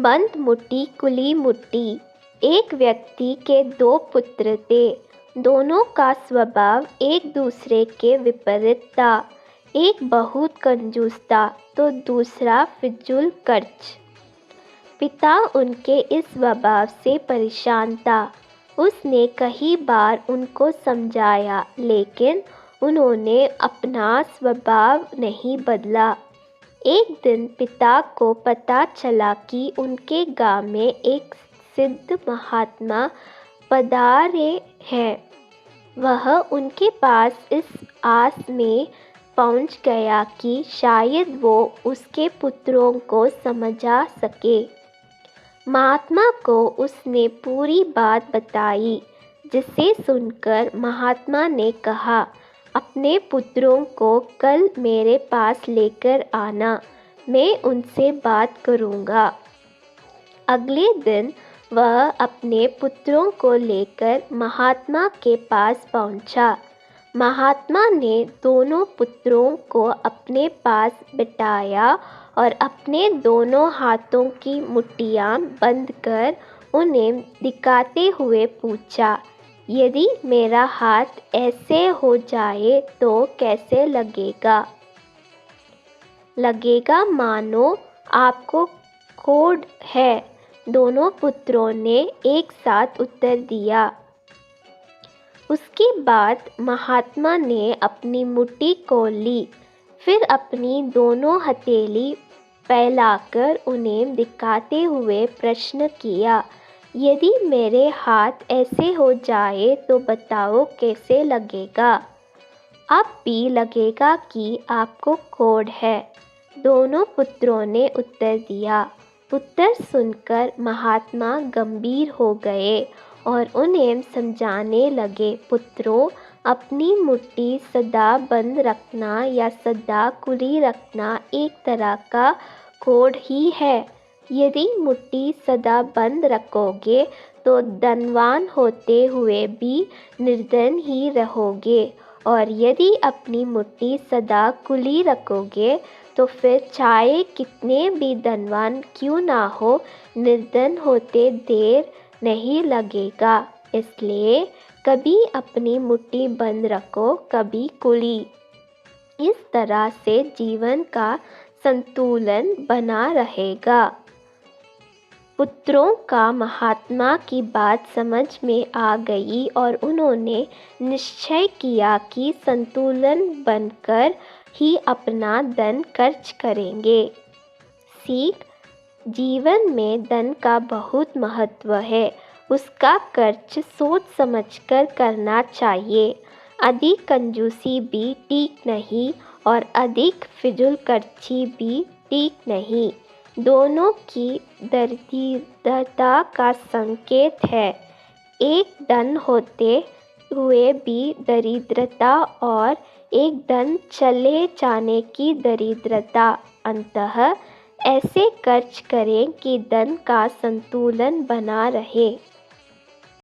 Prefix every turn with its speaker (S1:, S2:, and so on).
S1: बंद मुट्ठी कुली मुट्ठी। एक व्यक्ति के दो पुत्र थे। दोनों का स्वभाव एक दूसरे के विपरीत था। एक बहुत कंजूस था तो दूसरा फिजूल खर्च। पिता उनके इस स्वभाव से परेशान था। उसने कई बार उनको समझाया, लेकिन उन्होंने अपना स्वभाव नहीं बदला। एक दिन पिता को पता चला कि उनके गांव में एक सिद्ध महात्मा पधारे हैं। वह उनके पास इस आस में पहुंच गया कि शायद वो उसके पुत्रों को समझा सके। महात्मा को उसने पूरी बात बताई, जिसे सुनकर महात्मा ने कहा, अपने पुत्रों को कल मेरे पास लेकर आना, मैं उनसे बात करूँगा। अगले दिन वह अपने पुत्रों को लेकर महात्मा के पास पहुँचा। महात्मा ने दोनों पुत्रों को अपने पास बिठाया और अपने दोनों हाथों की मुट्ठियाँ बंद कर उन्हें दिखाते हुए पूछा, यदि मेरा हाथ ऐसे हो जाए तो कैसे लगेगा? लगेगा मानो आपको कोढ़ है। दोनों पुत्रों ने एक साथ उत्तर दिया। उसके बाद महात्मा ने अपनी मुट्ठी खोल ली, फिर अपनी दोनों हथेली फैलाकर उन्हें दिखाते हुए प्रश्न किया, यदि मेरे हाथ ऐसे हो जाए तो बताओ कैसे लगेगा? अब भी लगेगा कि आपको कोढ़ है। दोनों पुत्रों ने उत्तर दिया। उत्तर सुनकर महात्मा गंभीर हो गए और उन्हें समझाने लगे, पुत्रों, अपनी मुट्ठी सदा बंद रखना या सदा खुली रखना एक तरह का कोढ़ ही है। यदि मुट्ठी सदा बंद रखोगे तो धनवान होते हुए भी निर्धन ही रहोगे, और यदि अपनी मुट्ठी सदा खुली रखोगे तो फिर चाहे कितने भी धनवान क्यों ना हो, निर्धन होते देर नहीं लगेगा। इसलिए कभी अपनी मुट्ठी बंद रखो, कभी खुली। इस तरह से जीवन का संतुलन बना रहेगा। पुत्रों का महात्मा की बात समझ में आ गई और उन्होंने निश्चय किया कि संतुलन बनकर ही अपना धन खर्च करेंगे। सीख: जीवन में धन का बहुत महत्व है। उसका खर्च सोच समझकर करना चाहिए। अधिक कंजूसी भी ठीक नहीं और अधिक फिजूल खर्ची भी ठीक नहीं। दोनों की दरिद्रता का संकेत है। एक धन होते हुए भी दरिद्रता और एक धन चले जाने की दरिद्रता। अतः ऐसे खर्च करें कि धन का संतुलन बना रहे।